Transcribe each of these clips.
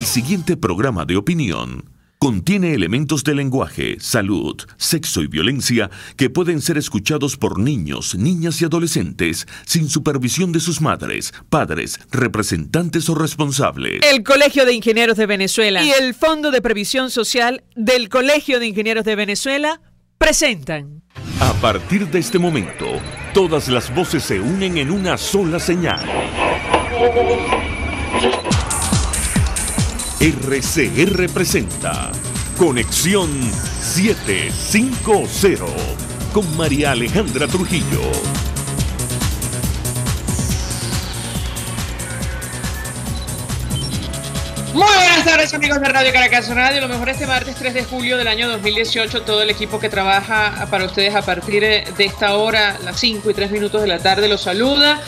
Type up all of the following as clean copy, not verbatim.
siguiente programa de opinión contiene elementos de lenguaje, salud, sexo y violencia que pueden ser escuchados por niños, niñas y adolescentes sin supervisión de sus madres, padres, representantes o responsables. El Colegio de Ingenieros de Venezuela y el Fondo de Previsión Social del Colegio de Ingenieros de Venezuela presentan. A partir de este momento, todas las voces se unen en una sola señal. RCR presenta Conexión 750 con María Alejandra Trujillo. Muy buenas tardes, amigos de Radio Caracas Radio. Lo mejor este martes 3 de julio del año 2018. Todo el equipo que trabaja para ustedes a partir de esta hora, las 5:03 de la tarde, los saluda.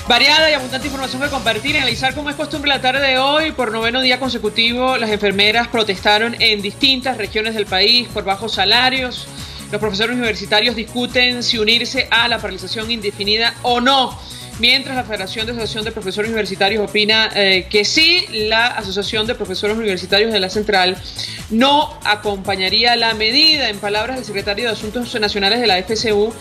Variada y abundante información que compartir y analizar, como es costumbre la tarde de hoy. Por noveno día consecutivo, las enfermeras protestaron en distintas regiones del país por bajos salarios. Los profesores universitarios discuten si unirse a la paralización indefinida o no. Mientras la Federación de Asociación de Profesores Universitarios opina que sí, la Asociación de Profesores Universitarios de la Central no acompañaría la medida. En palabras del secretario de Asuntos Nacionales de la FCU,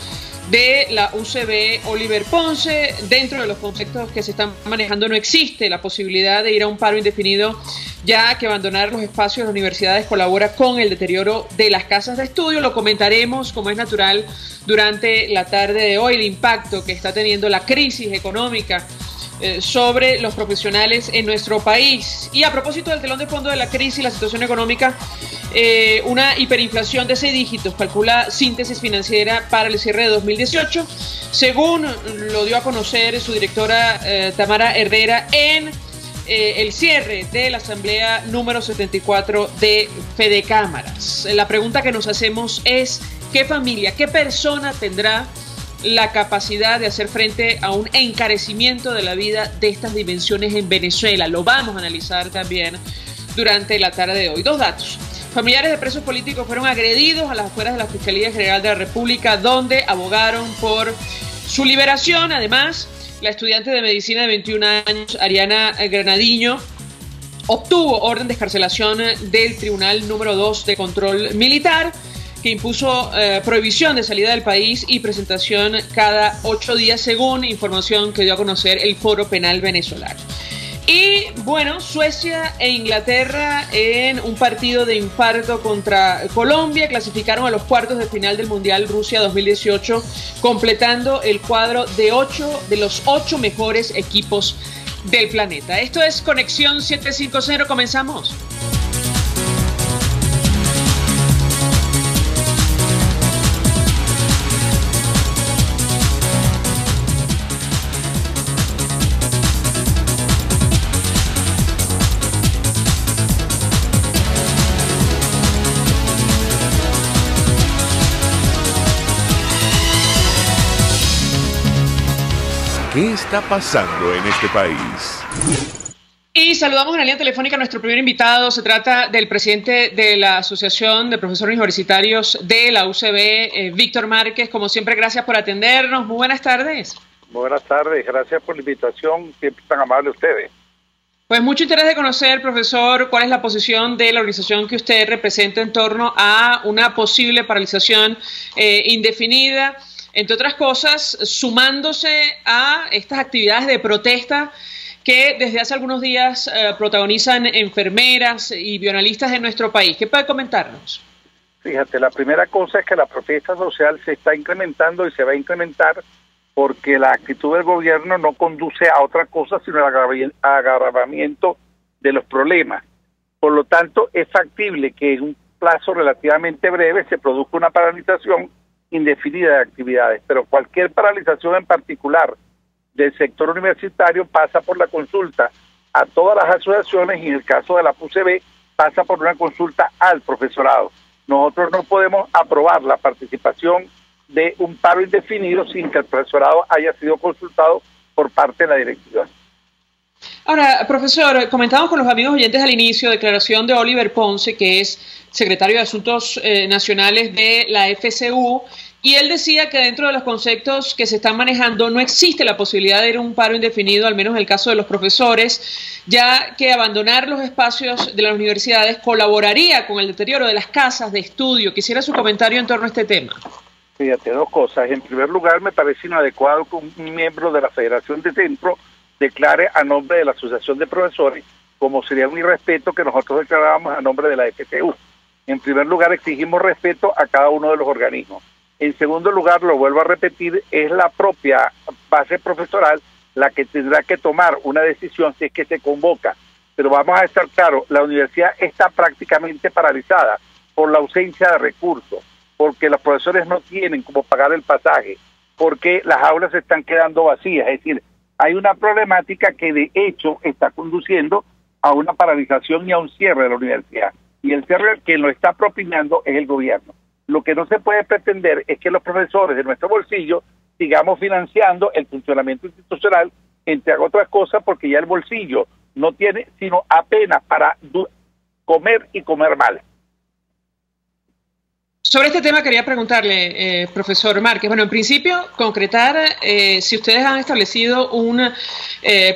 de la UCB, Oliver Ponce, dentro de los conceptos que se están manejando no existe la posibilidad de ir a un paro indefinido, ya que abandonar los espacios de las universidades colabora con el deterioro de las casas de estudio. Lo comentaremos, como es natural, durante la tarde de hoy, el impacto que está teniendo la crisis económica sobre los profesionales en nuestro país. Y a propósito del telón de fondo de la crisis y la situación económica, una hiperinflación de 6 dígitos, calcula Síntesis Financiera para el cierre de 2018, según lo dio a conocer su directora Tamara Herrera en el cierre de la asamblea número 74 de Fedecámaras. La pregunta que nos hacemos es: ¿qué familia, qué persona tendrá la capacidad de hacer frente a un encarecimiento de la vida de estas dimensiones en Venezuela? Lo vamos a analizar también durante la tarde de hoy. 2 datos. Familiares de presos políticos fueron agredidos a las afueras de la Fiscalía General de la República, donde abogaron por su liberación. Además, la estudiante de medicina de 21 años, Ariana Granadiño, obtuvo orden de excarcelación del Tribunal número 2 de Control Militar, que impuso prohibición de salida del país y presentación cada 8 días, según información que dio a conocer el Foro Penal Venezolano. Y bueno, Suecia e Inglaterra, en un partido de infarto contra Colombia, clasificaron a los cuartos de final del Mundial Rusia 2018, completando el cuadro de los 8 mejores equipos del planeta. Esto es Conexión 750, comenzamos. ¿Qué está pasando en este país? Y saludamos en la línea telefónica a nuestro primer invitado. Se trata del presidente de la Asociación de Profesores Universitarios de la UCB, Víctor Márquez. Como siempre, gracias por atendernos. Muy buenas tardes. Buenas tardes, gracias por la invitación, siempre tan amable ustedes. Pues mucho interés de conocer, profesor, cuál es la posición de la organización que usted representa en torno a una posible paralización indefinida, entre otras cosas, sumándose a estas actividades de protesta que desde hace algunos días protagonizan enfermeras y bioanalistas en nuestro país. ¿Qué puede comentarnos? Fíjate, la primera cosa es que la protesta social se está incrementando y se va a incrementar porque la actitud del gobierno no conduce a otra cosa sino al agravamiento de los problemas. Por lo tanto, es factible que en un plazo relativamente breve se produzca una paralización indefinida de actividades, pero cualquier paralización en particular del sector universitario pasa por la consulta a todas las asociaciones y en el caso de la UCB pasa por una consulta al profesorado. Nosotros no podemos aprobar la participación de un paro indefinido sin que el profesorado haya sido consultado por parte de la directiva. Ahora, profesor, comentamos con los amigos oyentes al inicio, declaración de Oliver Ponce, que es secretario de Asuntos Nacionales de la FCU, Y él decía que dentro de los conceptos que se están manejando no existe la posibilidad de ir a un paro indefinido, al menos en el caso de los profesores, ya que abandonar los espacios de las universidades colaboraría con el deterioro de las casas de estudio. Quisiera su comentario en torno a este tema. Fíjate, dos cosas. En primer lugar, me parece inadecuado que un miembro de la Federación de Centro declare a nombre de la Asociación de Profesores, como sería un irrespeto que nosotros declarábamos a nombre de la FTU. En primer lugar, exigimos respeto a cada uno de los organismos. En segundo lugar, lo vuelvo a repetir, es la propia base profesoral la que tendrá que tomar una decisión si es que se convoca. Pero vamos a estar claros, la universidad está prácticamente paralizada por la ausencia de recursos, porque los profesores no tienen cómo pagar el pasaje, porque las aulas se están quedando vacías. Es decir, hay una problemática que de hecho está conduciendo a una paralización y a un cierre de la universidad. Y el cierre que lo está propinando es el gobierno. Lo que no se puede pretender es que los profesores de nuestro bolsillo sigamos financiando el funcionamiento institucional, entre otras cosas, porque ya el bolsillo no tiene sino apenas para comer y comer mal. Sobre este tema quería preguntarle, profesor Márquez, bueno, en principio, concretar si ustedes han establecido un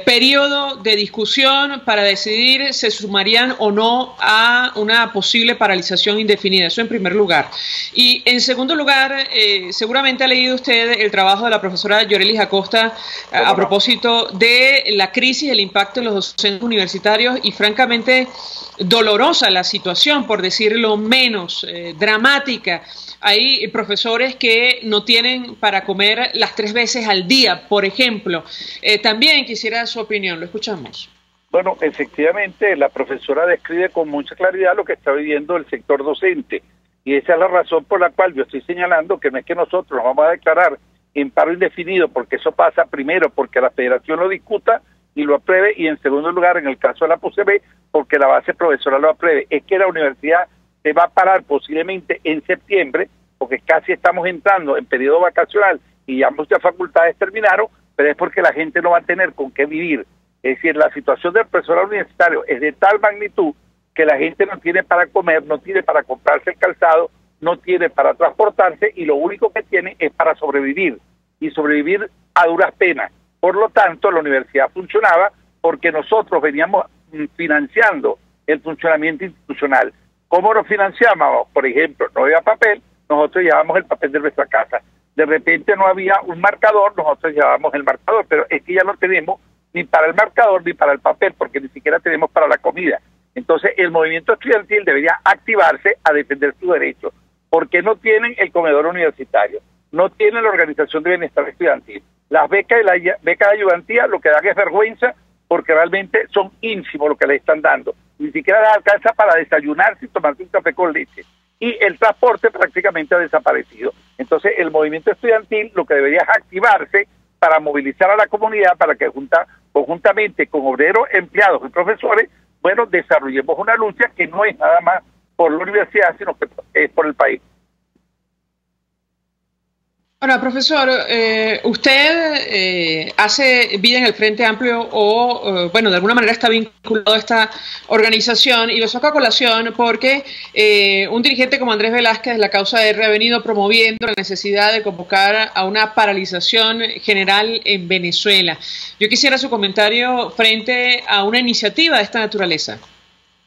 periodo de discusión para decidir si se sumarían o no a una posible paralización indefinida, eso en primer lugar. Y en segundo lugar, seguramente ha leído usted el trabajo de la profesora Yorelis Acosta a propósito de la crisis, el impacto en los docentes universitarios y francamente dolorosa la situación, por decirlo menos, dramática. Hay profesores que no tienen para comer las 3 veces al día, por ejemplo. También quisiera su opinión, lo escuchamos. Bueno, efectivamente, la profesora describe con mucha claridad lo que está viviendo el sector docente. Y esa es la razón por la cual yo estoy señalando que no es que nosotros nos vamos a declarar en paro indefinido, porque eso pasa primero porque la federación lo discuta y lo apruebe, y en segundo lugar, en el caso de la PUCB, porque la base profesoral lo apruebe. Es que la universidad se va a parar posiblemente en septiembre, porque casi estamos entrando en periodo vacacional y ya muchas facultades terminaron, pero es porque la gente no va a tener con qué vivir. Es decir, la situación del profesorado universitario es de tal magnitud que la gente no tiene para comer, no tiene para comprarse el calzado, no tiene para transportarse, y lo único que tiene es para sobrevivir, y sobrevivir a duras penas. Por lo tanto, la universidad funcionaba porque nosotros veníamos financiando el funcionamiento institucional. ¿Cómo lo financiábamos? Por ejemplo, no había papel, nosotros llevábamos el papel de nuestra casa. De repente no había un marcador, nosotros llevábamos el marcador, pero es que ya no tenemos ni para el marcador ni para el papel, porque ni siquiera tenemos para la comida. Entonces, el movimiento estudiantil debería activarse a defender sus derechos, porque no tienen el comedor universitario, no tienen la organización de bienestar estudiantil. Las becas y la beca de ayudantía lo que dan es vergüenza, porque realmente son ínfimos lo que les están dando. Ni siquiera les alcanza para desayunarse y tomarse un café con leche. Y el transporte prácticamente ha desaparecido. Entonces, el movimiento estudiantil lo que debería es activarse para movilizar a la comunidad, para que conjuntamente con obreros, empleados y profesores, bueno, desarrollemos una lucha que no es nada más por la universidad, sino que es por el país. Ahora, profesor, usted hace vida en el Frente Amplio o, bueno, de alguna manera está vinculado a esta organización, y lo saco a colación porque un dirigente como Andrés Velázquez de la Causa R ha venido promoviendo la necesidad de convocar a una paralización general en Venezuela. Yo quisiera su comentario frente a una iniciativa de esta naturaleza.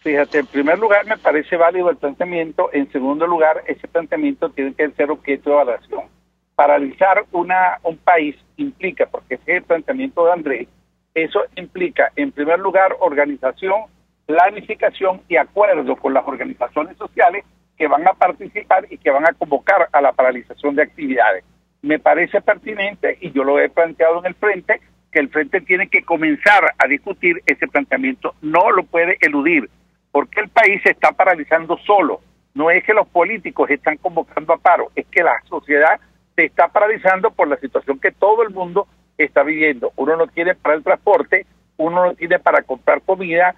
Fíjate, en primer lugar me parece válido el planteamiento, en segundo lugar ese planteamiento tiene que ser objeto de evaluación. Paralizar un país implica, porque ese es el planteamiento de Andrés, eso implica en primer lugar organización, planificación y acuerdo con las organizaciones sociales que van a participar y que van a convocar a la paralización de actividades. Me parece pertinente, y yo lo he planteado en el Frente, que el Frente tiene que comenzar a discutir ese planteamiento, no lo puede eludir, porque el país se está paralizando solo. No es que los políticos están convocando a paro, es que la sociedad se está paralizando por la situación que todo el mundo está viviendo. Uno no tiene para el transporte, uno no tiene para comprar comida,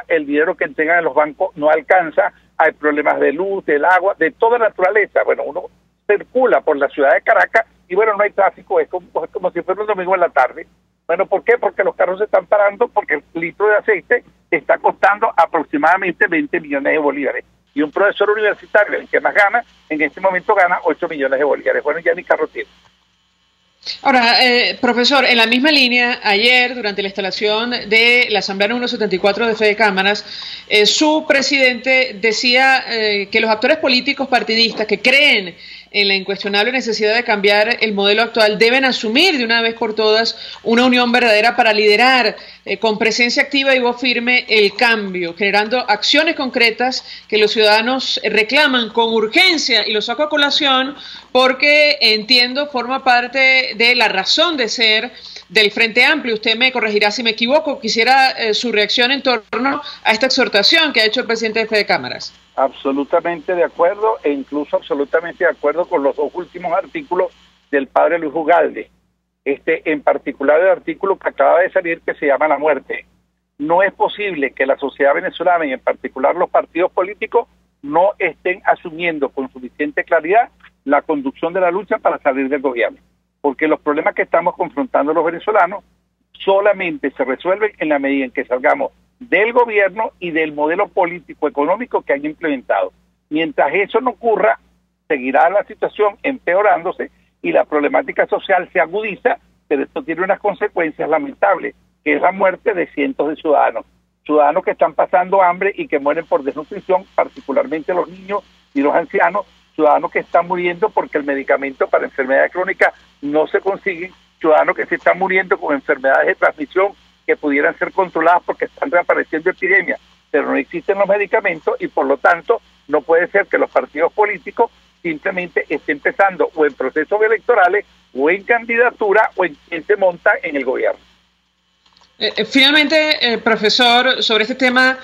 el dinero que entregan en los bancos no alcanza, hay problemas de luz, del agua, de toda naturaleza. Bueno, uno circula por la ciudad de Caracas y bueno, no hay tráfico, es como si fuera un domingo en la tarde. Bueno, ¿por qué? Porque los carros se están parando, porque el litro de aceite está costando aproximadamente 20 millones de bolívares. Y un profesor universitario, el que más gana, en este momento gana 8 millones de bolívares. Bueno, ya ni carro tiene. Ahora, profesor, en la misma línea, ayer, durante la instalación de la Asamblea número 74 de Fede Cámaras, su presidente decía que los actores políticos partidistas que creen en la incuestionable necesidad de cambiar el modelo actual deben asumir de una vez por todas una unión verdadera para liderar con presencia activa y voz firme el cambio, generando acciones concretas que los ciudadanos reclaman con urgencia, y lo saco a colación porque entiendo forma parte de la razón de ser del Frente Amplio. Usted me corregirá si me equivoco. Quisiera su reacción en torno a esta exhortación que ha hecho el presidente de Fede Cámaras. Absolutamente de acuerdo, e incluso absolutamente de acuerdo con los dos últimos artículos del padre Luis Ugalde. En particular el artículo que acaba de salir, que se llama La Muerte. No es posible que la sociedad venezolana, y en particular los partidos políticos, no estén asumiendo con suficiente claridad la conducción de la lucha para salir del gobierno. Porque los problemas que estamos confrontando los venezolanos solamente se resuelven en la medida en que salgamos del gobierno y del modelo político-económico que han implementado. Mientras eso no ocurra, seguirá la situación empeorándose y la problemática social se agudiza, pero esto tiene unas consecuencias lamentables, que es la muerte de cientos de ciudadanos que están pasando hambre y que mueren por desnutrición, particularmente los niños y los ancianos, ciudadanos que están muriendo porque el medicamento para enfermedades crónicas no se consigue, ciudadanos que se están muriendo con enfermedades de transmisión que pudieran ser controladas porque están reapareciendo epidemias, pero no existen los medicamentos y por lo tanto no puede ser que los partidos políticos simplemente estén empezando o en procesos electorales o en candidatura o en quien se monta en el gobierno. Finalmente, profesor, sobre este tema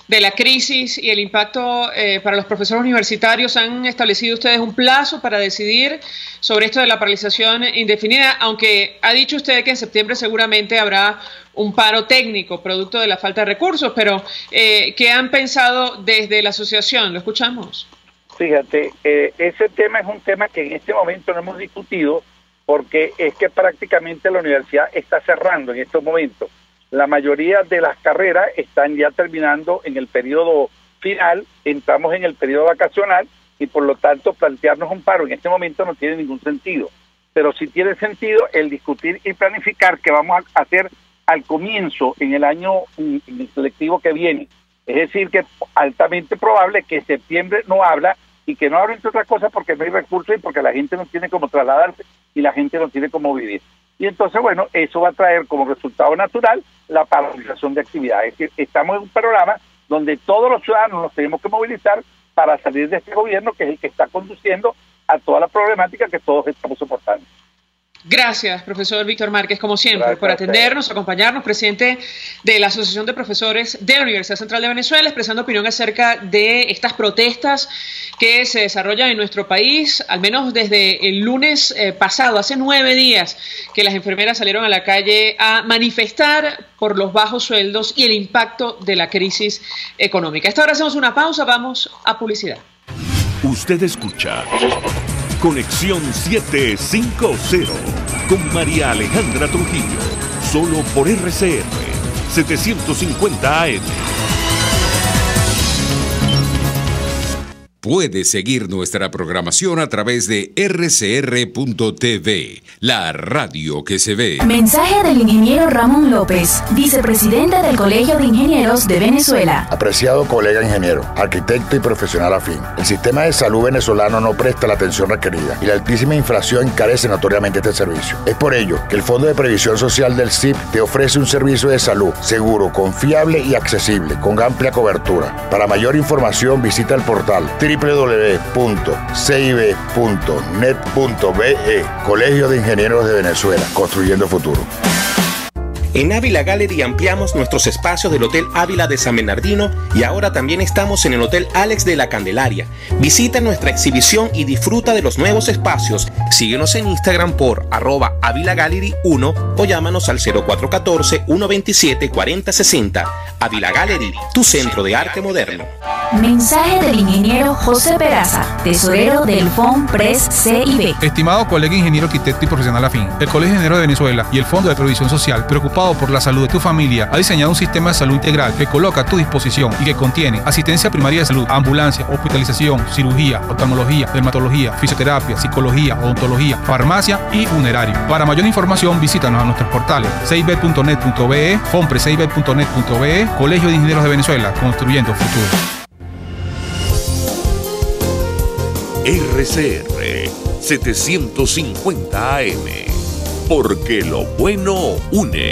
de la crisis y el impacto para los profesores universitarios, ¿han establecido ustedes un plazo para decidir sobre esto de la paralización indefinida? Aunque ha dicho usted que en septiembre seguramente habrá un paro técnico producto de la falta de recursos, pero ¿qué han pensado desde la asociación? ¿Lo escuchamos? Fíjate, ese tema es un tema que en este momento no hemos discutido porque es que prácticamente la universidad está cerrando en estos momentos. La mayoría de las carreras están ya terminando en el periodo final, entramos en el periodo vacacional y por lo tanto plantearnos un paro en este momento no tiene ningún sentido. Pero sí tiene sentido el discutir y planificar qué vamos a hacer al comienzo en el año en el selectivo que viene. Es decir, que es altamente probable que septiembre no habla y que no habla entre otras cosas porque no hay recursos y porque la gente no tiene cómo trasladarse y la gente no tiene cómo vivir. Y entonces, bueno, eso va a traer como resultado natural la paralización de actividades. Es decir, estamos en un programa donde todos los ciudadanos nos tenemos que movilizar para salir de este gobierno que es el que está conduciendo a toda la problemática que todos estamos soportando. Gracias, profesor Víctor Márquez, como siempre, por atendernos, acompañarnos, presidente de la Asociación de Profesores de la Universidad Central de Venezuela, expresando opinión acerca de estas protestas que se desarrollan en nuestro país, al menos desde el lunes pasado, hace 9 días que las enfermeras salieron a la calle a manifestar por los bajos sueldos y el impacto de la crisis económica. A esta hora hacemos una pausa, vamos a publicidad. Usted escucha Conexión 750 con María Alejandra Trujillo, solo por RCR 750 AM. Puede seguir nuestra programación a través de rcr.tv, la radio que se ve. Mensaje del ingeniero Ramón López, vicepresidente del Colegio de Ingenieros de Venezuela. Apreciado colega ingeniero, arquitecto y profesional afín, el sistema de salud venezolano no presta la atención requerida y la altísima inflación encarece notoriamente este servicio. Es por ello que el Fondo de Previsión Social del CIP te ofrece un servicio de salud seguro, confiable y accesible, con amplia cobertura. Para mayor información visita el portal www.cib.net.be, Colegio de Ingenieros de Venezuela, construyendo futuro. En Ávila Gallery ampliamos nuestros espacios del Hotel Ávila de San Bernardino y ahora también estamos en el Hotel Alex de la Candelaria. Visita nuestra exhibición y disfruta de los nuevos espacios. Síguenos en Instagram por @AvilaGallery1 o llámanos al 0414-127-4060. Ávila Gallery, tu centro de arte moderno. Mensaje del ingeniero José Peraza, tesorero del FONPRES CIB. Estimado colega ingeniero, arquitecto y profesional afín, el Colegio de Ingenieros de Venezuela y el Fondo de Previsión Social, preocupado por la salud de tu familia, ha diseñado un sistema de salud integral que coloca a tu disposición y que contiene asistencia primaria de salud, ambulancia, hospitalización, cirugía, oftalmología, dermatología, fisioterapia, psicología, odontología, farmacia y funerario. Para mayor información, visítanos a nuestros portales cib.net.be, fonprescib.net.be, Colegio de Ingenieros de Venezuela, construyendo futuro. RCR 750 AM, porque lo bueno une.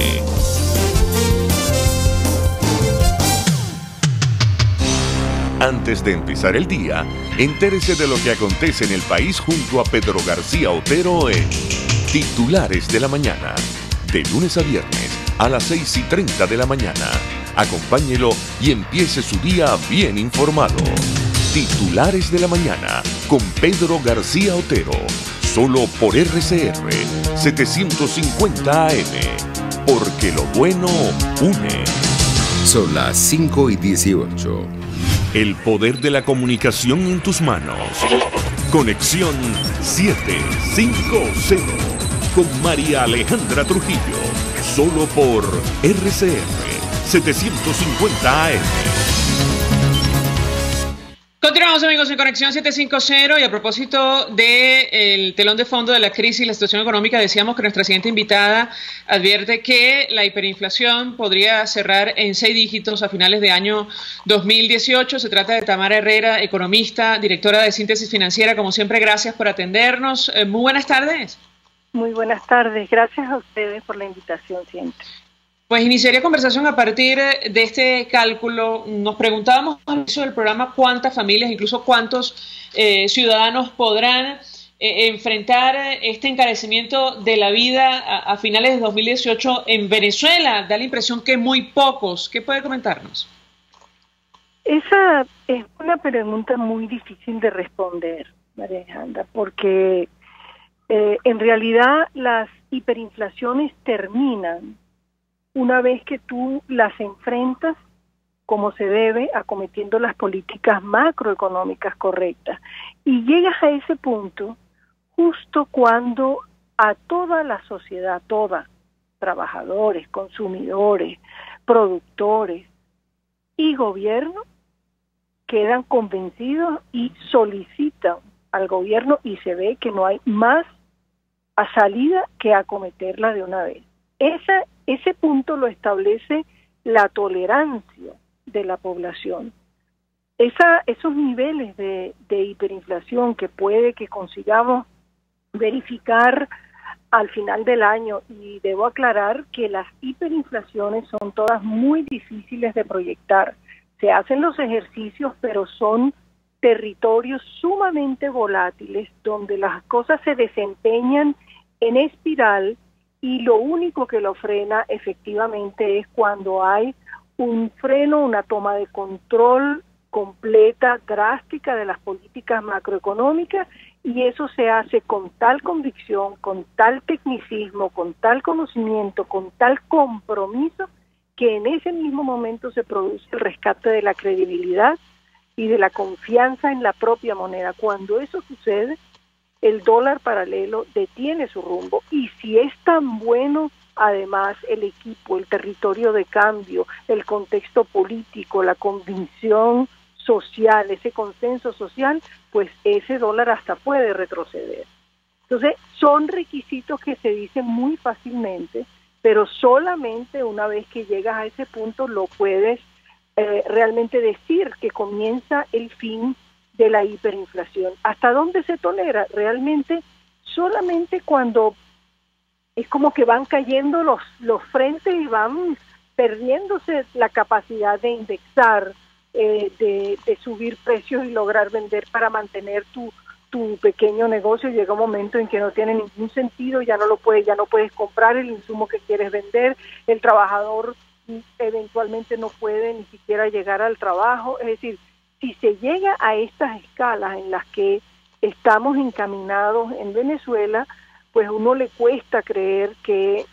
Antes de empezar el día, entérese de lo que acontece en el país junto a Pedro García Otero en Titulares de la Mañana, de lunes a viernes a las 6:30 de la mañana. Acompáñelo y empiece su día bien informado. Titulares de la Mañana con Pedro García Otero, solo por RCR 750 AM, porque lo bueno une. Son las 5:18. El poder de la comunicación en tus manos. Conexión 750 con María Alejandra Trujillo, solo por RCR 750 AM. Continuamos, amigos, en Conexión 750, y a propósito del telón de fondo de la crisis y la situación económica, decíamos que nuestra siguiente invitada advierte que la hiperinflación podría cerrar en 6 dígitos a finales de año 2018. Se trata de Tamara Herrera, economista, directora de Síntesis Financiera. Como siempre, gracias por atendernos. Muy buenas tardes. Muy buenas tardes. Gracias a ustedes por la invitación siempre. Pues iniciaría conversación a partir de este cálculo. Nos preguntábamos al inicio del programa cuántas familias, incluso cuántos ciudadanos podrán enfrentar este encarecimiento de la vida a finales de 2018 en Venezuela. Da la impresión que muy pocos. ¿Qué puede comentarnos? Esa es una pregunta muy difícil de responder, María Alejandra, porque en realidad las hiperinflaciones terminan una vez que tú las enfrentas como se debe, acometiendo las políticas macroeconómicas correctas. Y llegas a ese punto justo cuando a toda la sociedad, toda, trabajadores, consumidores, productores y gobierno, quedan convencidos y solicitan al gobierno, y se ve que no hay más a salida que acometerla de una vez. Ese punto lo establece la tolerancia de la población. Esos niveles de hiperinflación que puede que consigamos verificar al final del año, y debo aclarar que las hiperinflaciones son todas muy difíciles de proyectar. Se hacen los ejercicios, pero son territorios sumamente volátiles donde las cosas se desempeñan en espiral, y lo único que lo frena efectivamente es cuando hay un freno, una toma de control completa, drástica de las políticas macroeconómicas, y eso se hace con tal convicción, con tal tecnicismo, con tal conocimiento, con tal compromiso, que en ese mismo momento se produce el rescate de la credibilidad y de la confianza en la propia moneda. Cuando eso sucede, el dólar paralelo detiene su rumbo, y si es tan bueno, además, el equipo, el territorio de cambio, el contexto político, la convicción social, ese consenso social, pues ese dólar hasta puede retroceder. Entonces, son requisitos que se dicen muy fácilmente, pero solamente una vez que llegas a ese punto lo puedes realmente decir que comienza el fin de la hiperinflación. ¿Hasta dónde se tolera? Realmente solamente cuando es como que van cayendo los frentes y van perdiéndose la capacidad de indexar, de subir precios y lograr vender para mantener tu pequeño negocio. Llega un momento en que no tiene ningún sentido, ya no puedes comprar el insumo que quieres vender, el trabajador eventualmente no puede ni siquiera llegar al trabajo. Es decir, si se llega a estas escalas en las que estamos encaminados en Venezuela, pues a uno le cuesta creer que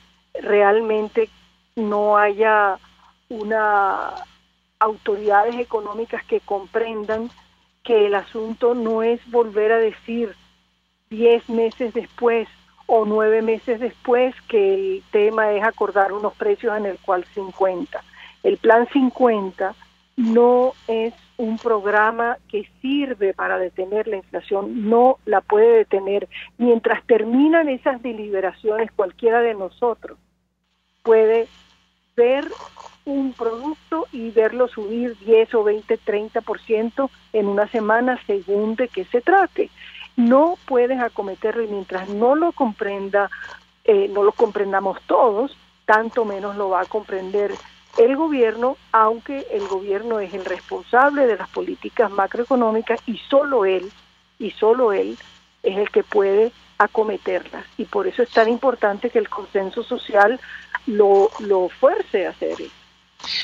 realmente no haya una autoridades económicas que comprendan que el asunto no es volver a decir 10 meses después o 9 meses después que el tema es acordar unos precios en el cual 50. El Plan 50 no es un programa que sirve para detener la inflación, no la puede detener. Mientras terminan esas deliberaciones, cualquiera de nosotros puede ver un producto y verlo subir 10 o 20, 30% en una semana según de qué se trate. No puedes acometerlo y mientras no lo comprenda, no lo comprendamos todos, tanto menos lo va a comprender el gobierno, aunque el gobierno es el responsable de las políticas macroeconómicas y solo él es el que puede acometerlas. Y por eso es tan importante que el consenso social lo fuerce a hacer eso.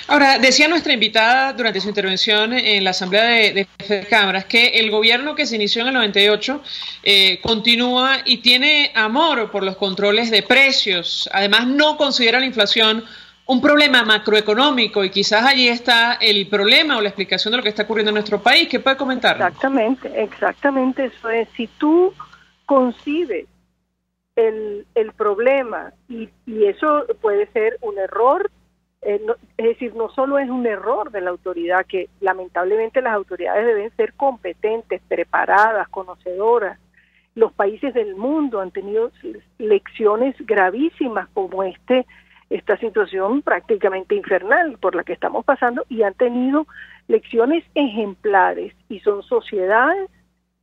Ahora, decía nuestra invitada durante su intervención en la Asamblea de Cámaras que el gobierno que se inició en el 98 continúa y tiene amor por los controles de precios. Además, no considera la inflación un problema macroeconómico y quizás allí está el problema o la explicación de lo que está ocurriendo en nuestro país. ¿Qué puede comentar? Exactamente eso es. Si tú concibes el problema y eso puede ser un error, es decir, no solo es un error de la autoridad, que lamentablemente las autoridades deben ser competentes, preparadas, conocedoras. Los países del mundo han tenido lecciones gravísimas como esta situación prácticamente infernal por la que estamos pasando y han tenido lecciones ejemplares y son sociedades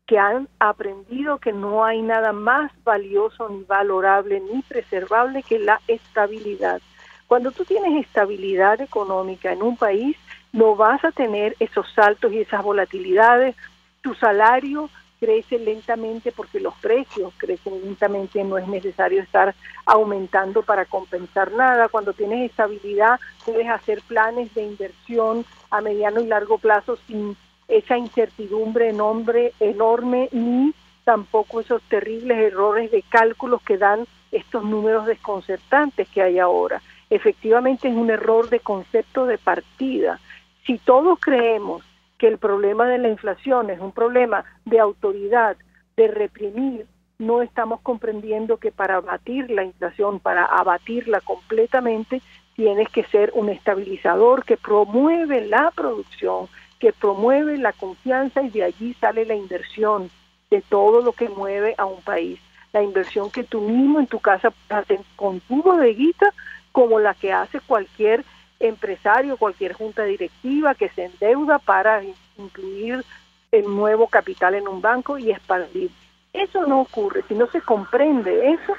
que han aprendido que no hay nada más valioso ni valorable ni preservable que la estabilidad. Cuando tú tienes estabilidad económica en un país, no vas a tener esos saltos y esas volatilidades. Tu salario crece lentamente porque los precios crecen lentamente, no es necesario estar aumentando para compensar nada. Cuando tienes estabilidad, puedes hacer planes de inversión a mediano y largo plazo sin esa incertidumbre enorme, ni tampoco esos terribles errores de cálculos que dan estos números desconcertantes que hay ahora. Efectivamente es un error de concepto de partida. Si todos creemos que el problema de la inflación es un problema de autoridad, de reprimir, no estamos comprendiendo que para abatir la inflación, para abatirla completamente, tienes que ser un estabilizador que promueve la producción, que promueve la confianza y de allí sale la inversión de todo lo que mueve a un país. La inversión que tú mismo en tu casa haces con tu bodeguita, como la que hace cualquier empresario, cualquier junta directiva que se endeuda para incluir el nuevo capital en un banco y expandir. Eso no ocurre. Si no se comprende eso,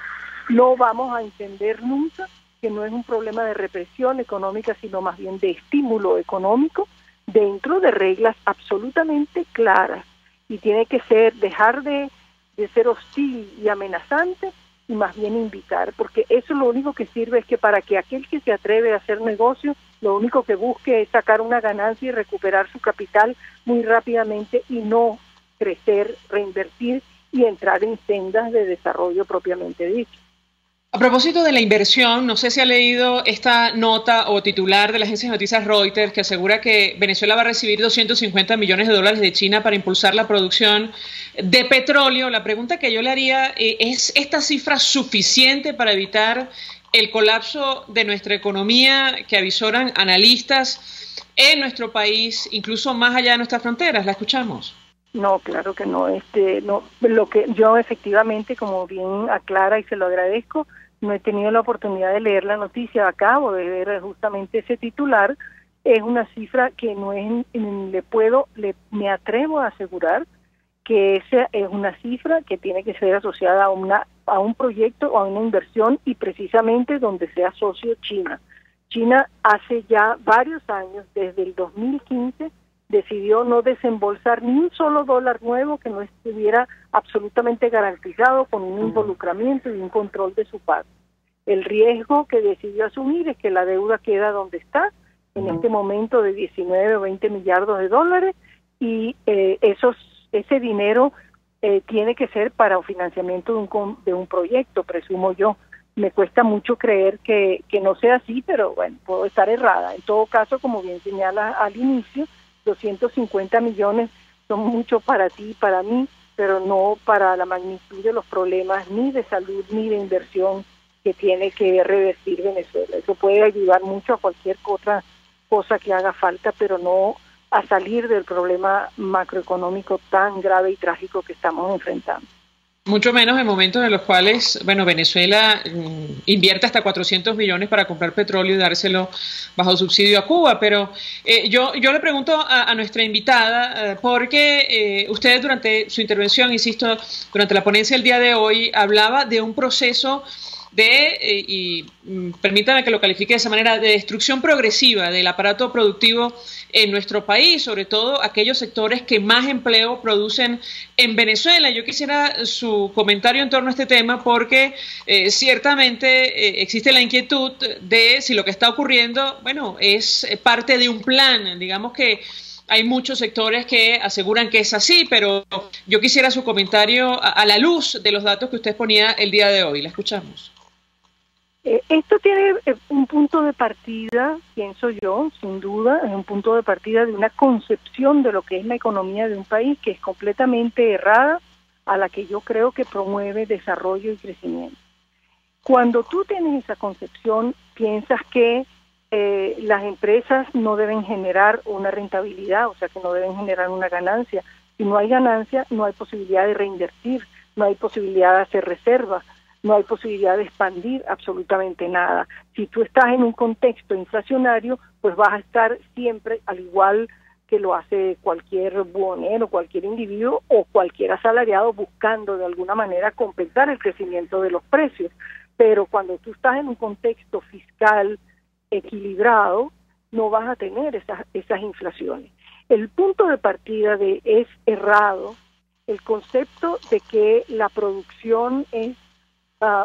no vamos a entender nunca que no es un problema de represión económica, sino más bien de estímulo económico dentro de reglas absolutamente claras. Y tiene que ser, dejar de ser hostil y amenazante y más bien invitar, porque eso lo único que sirve es que para que aquel que se atreve a hacer negocio, lo único que busque es sacar una ganancia y recuperar su capital muy rápidamente y no crecer, reinvertir y entrar en sendas de desarrollo propiamente dicho. A propósito de la inversión, no sé si ha leído esta nota o titular de la agencia de noticias Reuters que asegura que Venezuela va a recibir $250 millones de China para impulsar la producción de petróleo. La pregunta que yo le haría ¿es esta cifra suficiente para evitar el colapso de nuestra economía que avisoran analistas en nuestro país, incluso más allá de nuestras fronteras? ¿La escuchamos? No, claro que no. No, lo que yo efectivamente, como bien aclara y se lo agradezco, no he tenido la oportunidad de leer la noticia, acabo de ver justamente ese titular. Es una cifra que no es, me atrevo a asegurar que esa es una cifra que tiene que ser asociada a un proyecto o a una inversión y precisamente donde sea socio China. China hace ya varios años, desde el 2015, decidió no desembolsar ni un solo dólar nuevo que no estuviera absolutamente garantizado con un involucramiento y un control de su parte. El riesgo que decidió asumir es que la deuda queda donde está, en este momento de 19 o 20 millardos de dólares, y ese dinero tiene que ser para el financiamiento de un proyecto, presumo yo. Me cuesta mucho creer que no sea así, pero bueno, puedo estar errada. En todo caso, como bien señala al inicio, 250 millones son mucho para ti y para mí, pero no para la magnitud de los problemas ni de salud ni de inversión que tiene que revertir Venezuela. Eso puede ayudar mucho a cualquier otra cosa que haga falta, pero no a salir del problema macroeconómico tan grave y trágico que estamos enfrentando. Mucho menos en momentos en los cuales, bueno, Venezuela invierte hasta 400 millones para comprar petróleo y dárselo bajo subsidio a Cuba. Pero yo le pregunto a nuestra invitada, porque usted durante su intervención, insisto, durante la ponencia del día de hoy, hablaba de un proceso y permítame que lo califique de esa manera, de destrucción progresiva del aparato productivo en nuestro país, sobre todo aquellos sectores que más empleo producen en Venezuela. Yo quisiera su comentario en torno a este tema porque ciertamente existe la inquietud de si lo que está ocurriendo, bueno, es parte de un plan. Digamos que hay muchos sectores que aseguran que es así, pero yo quisiera su comentario a la luz de los datos que usted exponía el día de hoy. La escuchamos. Esto tiene un punto de partida, pienso yo, sin duda, es un punto de partida de una concepción de lo que es la economía de un país que es completamente errada a la que yo creo que promueve desarrollo y crecimiento. Cuando tú tienes esa concepción, piensas que las empresas no deben generar una rentabilidad, o sea, que no deben generar una ganancia. Si no hay ganancia, no hay posibilidad de reinvertir, no hay posibilidad de hacer reservas, no hay posibilidad de expandir absolutamente nada. Si tú estás en un contexto inflacionario, pues vas a estar siempre, al igual que lo hace cualquier buhonero, cualquier individuo o cualquier asalariado, buscando de alguna manera compensar el crecimiento de los precios. Pero cuando tú estás en un contexto fiscal equilibrado, no vas a tener esas inflaciones. El punto de partida es errado, el concepto de que la producción es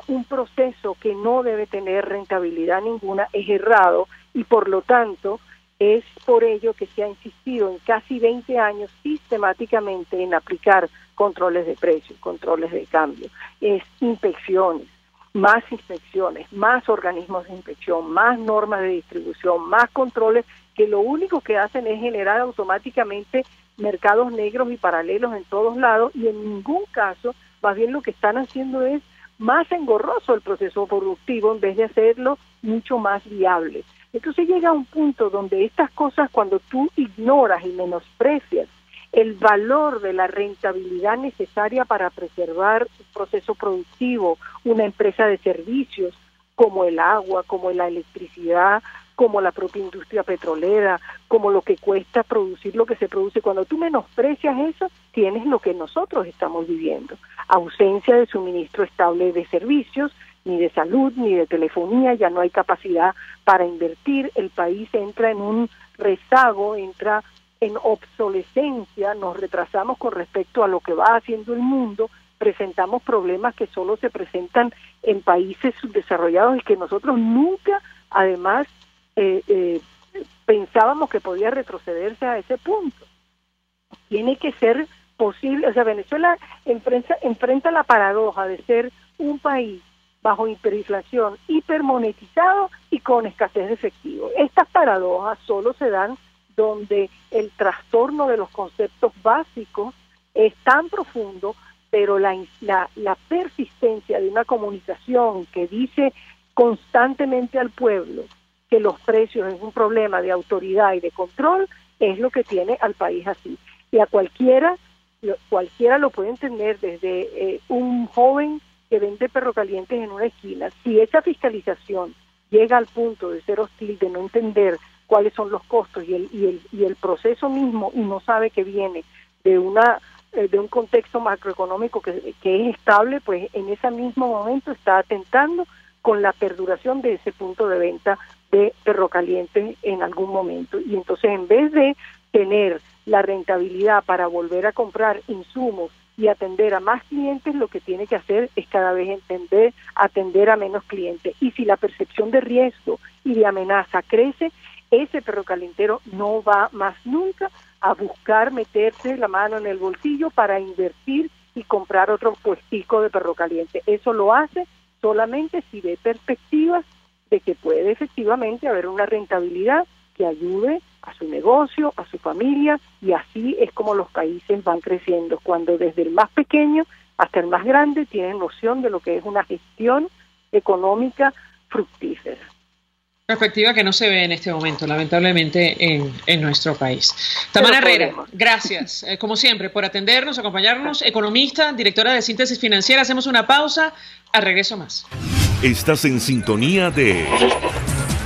un proceso que no debe tener rentabilidad ninguna es errado, y por lo tanto es por ello que se ha insistido en casi 20 años sistemáticamente en aplicar controles de precios, controles de cambio, inspecciones, más organismos de inspección, más normas de distribución, más controles, que lo único que hacen es generar automáticamente mercados negros y paralelos en todos lados, y en ningún caso, más bien lo que están haciendo es más engorroso el proceso productivo en vez de hacerlo mucho más viable. Entonces llega un punto donde estas cosas, cuando tú ignoras y menosprecias el valor de la rentabilidad necesaria para preservar un proceso productivo, una empresa de servicios como el agua, como la electricidad, como la propia industria petrolera, como lo que cuesta producir lo que se produce. Cuando tú menosprecias eso, tienes lo que nosotros estamos viviendo: ausencia de suministro estable de servicios, ni de salud, ni de telefonía, ya no hay capacidad para invertir, el país entra en un rezago, entra en obsolescencia, nos retrasamos con respecto a lo que va haciendo el mundo, presentamos problemas que solo se presentan en países subdesarrollados y que nosotros nunca, además, pensábamos que podía retrocederse a ese punto. Tiene que ser posible, o sea, Venezuela enfrenta la paradoja de ser un país bajo hiperinflación, hipermonetizado y con escasez de efectivo. Estas paradojas solo se dan donde el trastorno de los conceptos básicos es tan profundo, pero la persistencia de una comunicación que dice constantemente al pueblo que los precios es un problema de autoridad y de control, es lo que tiene al país así. Y a cualquiera lo puede entender, desde un joven que vende perro calientes en una esquina. Si esa fiscalización llega al punto de ser hostil, de no entender cuáles son los costos y el proceso mismo, y no sabe que viene de un contexto macroeconómico que es estable, pues en ese mismo momento está atentando con la perduración de ese punto de venta de perro caliente en algún momento. Y entonces, en vez de tener la rentabilidad para volver a comprar insumos y atender a más clientes, lo que tiene que hacer es cada vez atender a menos clientes. Y si la percepción de riesgo y de amenaza crece, ese perro calentero no va más nunca a buscar meterse la mano en el bolsillo para invertir y comprar otro puestico de perro caliente. Eso lo hace solamente si ve perspectivas de que puede efectivamente haber una rentabilidad que ayude a su negocio, a su familia, y así es como los países van creciendo, cuando desde el más pequeño hasta el más grande tienen noción de lo que es una gestión económica fructífera. Perspectiva que no se ve en este momento, lamentablemente, en nuestro país. Tamara Herrera, gracias, como siempre, por atendernos, acompañarnos. Economista, directora de Síntesis Financiera. Hacemos una pausa, al regreso más. Estás en sintonía de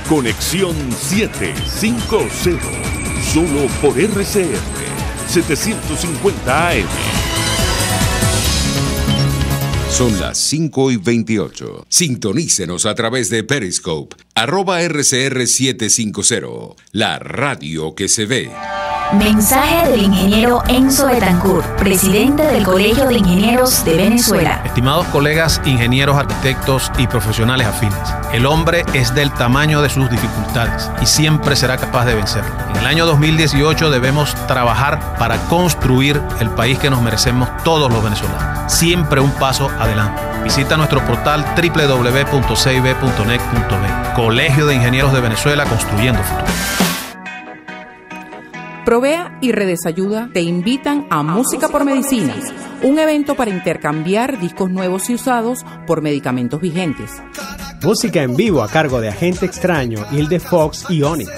Conexión 750, solo por RCR 750 AM. Son las 5:28. Sintonícenos a través de Periscope, @RCR750, la radio que se ve. Mensaje del ingeniero Enzo Betancourt, presidente del Colegio de Ingenieros de Venezuela. Estimados colegas ingenieros, arquitectos y profesionales afines, el hombre es del tamaño de sus dificultades y siempre será capaz de vencerlo. En el año 2018 debemos trabajar para construir el país que nos merecemos todos los venezolanos. Siempre un paso adelante. Visita nuestro portal www.cib.net.be. Colegio de Ingenieros de Venezuela, construyendo futuro. Provea y Redesayuda te invitan a Música por Medicinas, un evento para intercambiar discos nuevos y usados por medicamentos vigentes. Música en vivo a cargo de Agente Extraño, Hilde Fox y Onyx.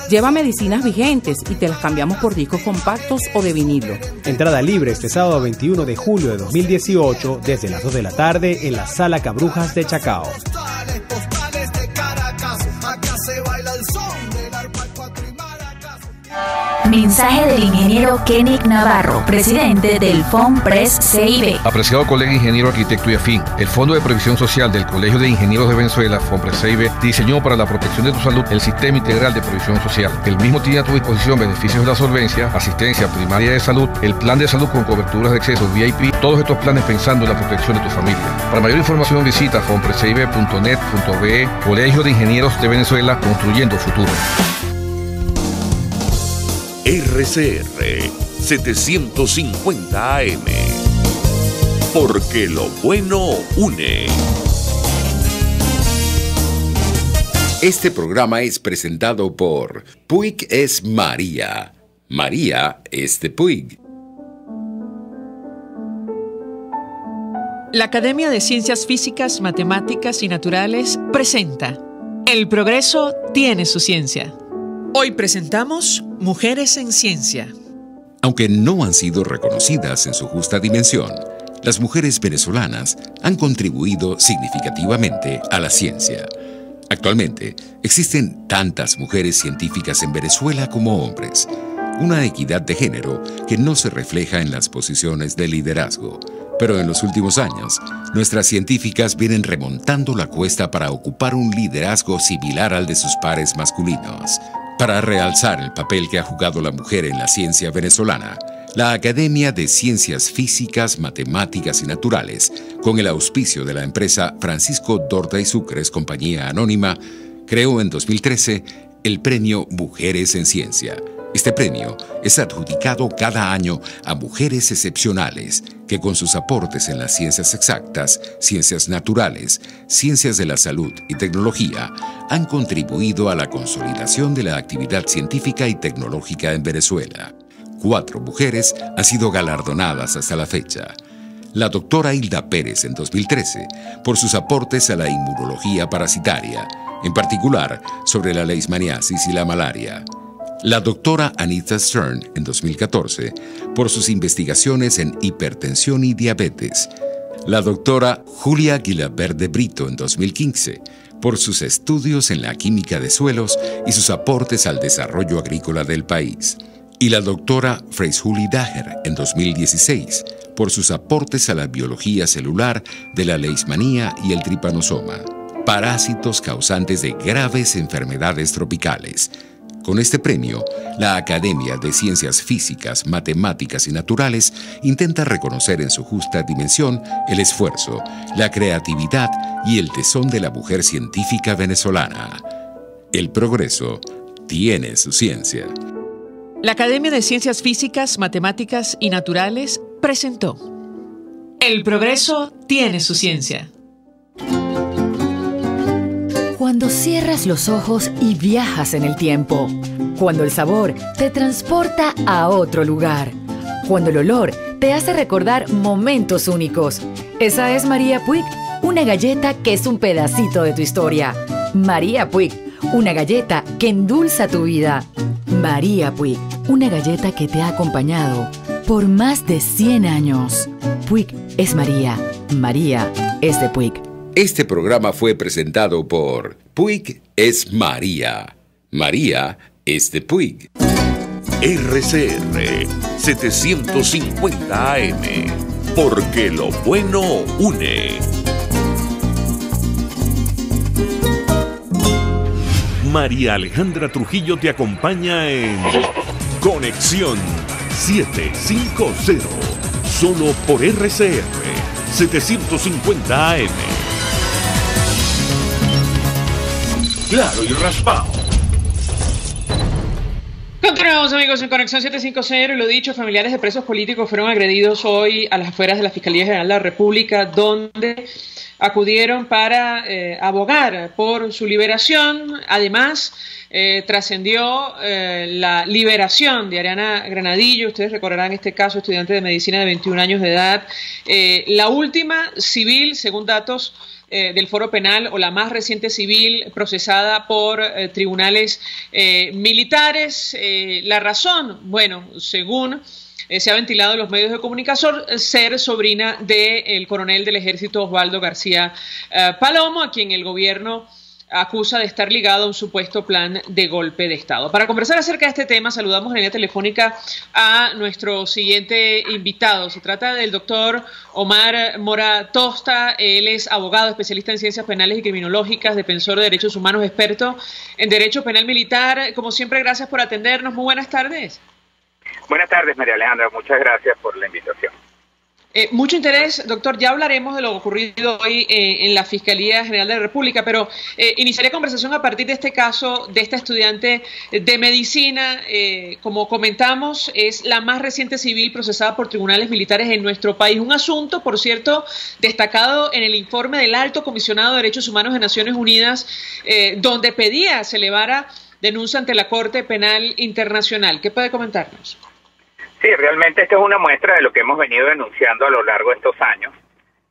Lleva medicinas vigentes y te las cambiamos por discos compactos o de vinilo. Entrada libre este sábado 21 de julio de 2018 desde las 2 de la tarde en la Sala Cabrujas de Chacao. Mensaje del ingeniero Kenick Navarro, presidente del FONPRES CIB. Apreciado colega ingeniero, arquitecto y afín, el Fondo de Previsión Social del Colegio de Ingenieros de Venezuela, FONPRES CIB, diseñó para la protección de tu salud el Sistema Integral de Previsión Social. El mismo tiene a tu disposición beneficios de la solvencia, asistencia primaria de salud, el plan de salud con coberturas de acceso VIP, todos estos planes pensando en la protección de tu familia. Para mayor información visita fonprescib.net.be. Colegio de Ingenieros de Venezuela, construyendo futuro. RCR 750 AM, porque lo bueno une. Este programa es presentado por Puig es María. María es de Puig. La Academia de Ciencias Físicas, Matemáticas y Naturales presenta El progreso tiene su ciencia. Hoy presentamos Mujeres en Ciencia. Aunque no han sido reconocidas en su justa dimensión, las mujeres venezolanas han contribuido significativamente a la ciencia. Actualmente, existen tantas mujeres científicas en Venezuela como hombres. Una equidad de género que no se refleja en las posiciones de liderazgo. Pero en los últimos años, nuestras científicas vienen remontando la cuesta para ocupar un liderazgo similar al de sus pares masculinos. Para realzar el papel que ha jugado la mujer en la ciencia venezolana, la Academia de Ciencias Físicas, Matemáticas y Naturales, con el auspicio de la empresa Francisco Dorta y Sucres, compañía anónima, creó en 2013 el premio Mujeres en Ciencia. Este premio es adjudicado cada año a mujeres excepcionales que con sus aportes en las ciencias exactas, ciencias naturales, ciencias de la salud y tecnología han contribuido a la consolidación de la actividad científica y tecnológica en Venezuela. 4 mujeres han sido galardonadas hasta la fecha. La doctora Hilda Pérez en 2013 por sus aportes a la inmunología parasitaria, en particular sobre la leishmaniasis y la malaria. La doctora Anita Stern en 2014 por sus investigaciones en hipertensión y diabetes. La doctora Julia Guilabert de Brito en 2015 por sus estudios en la química de suelos y sus aportes al desarrollo agrícola del país. Y la doctora Freis-Julie Daher en 2016 por sus aportes a la biología celular de la leishmanía y el tripanosoma, parásitos causantes de graves enfermedades tropicales. Con este premio, la Academia de Ciencias Físicas, Matemáticas y Naturales intenta reconocer en su justa dimensión el esfuerzo, la creatividad y el tesón de la mujer científica venezolana. El progreso tiene su ciencia. La Academia de Ciencias Físicas, Matemáticas y Naturales presentó El progreso tiene su ciencia. Cuando cierras los ojos y viajas en el tiempo. Cuando el sabor te transporta a otro lugar. Cuando el olor te hace recordar momentos únicos. Esa es María Puig, una galleta que es un pedacito de tu historia. María Puig, una galleta que endulza tu vida. María Puig, una galleta que te ha acompañado por más de 100 años. Puig es María. María es de Puig. Este programa fue presentado por Puig es María. María es de Puig. RCR 750 AM. Porque lo bueno une. María Alejandra Trujillo te acompaña en Conexión 750. Solo por RCR 750 AM. Claro y raspado. Continuamos, amigos, en Conexión 750, y lo dicho, familiares de presos políticos fueron agredidos hoy a las afueras de la Fiscalía General de la República, donde acudieron para abogar por su liberación. Además, trascendió la liberación de Ariana Granadillo. Ustedes recordarán este caso, estudiante de medicina de 21 años de edad, la última civil, según datos del Foro Penal, o la más reciente civil procesada por tribunales militares. La razón, bueno, según se ha ventilado en los medios de comunicación, ser sobrina del coronel del ejército Osvaldo García Palomo, a quien el gobierno acusa de estar ligado a un supuesto plan de golpe de Estado. Para conversar acerca de este tema, saludamos en línea telefónica a nuestro siguiente invitado. Se trata del doctor Omar Mora Tosta. Él es abogado, especialista en ciencias penales y criminológicas, defensor de derechos humanos, experto en derecho penal militar. Como siempre, gracias por atendernos. Muy buenas tardes. Buenas tardes, María Alejandra. Muchas gracias por la invitación. Mucho interés, doctor. Ya hablaremos de lo ocurrido hoy en la Fiscalía General de la República, pero iniciaré conversación a partir de este caso de esta estudiante de medicina. Como comentamos, es la más reciente civil procesada por tribunales militares en nuestro país. Un asunto, por cierto, destacado en el informe del Alto Comisionado de Derechos Humanos de Naciones Unidas, donde pedía se elevara denuncia ante la Corte Penal Internacional. ¿Qué puede comentarnos? Sí, realmente esta es una muestra de lo que hemos venido denunciando a lo largo de estos años,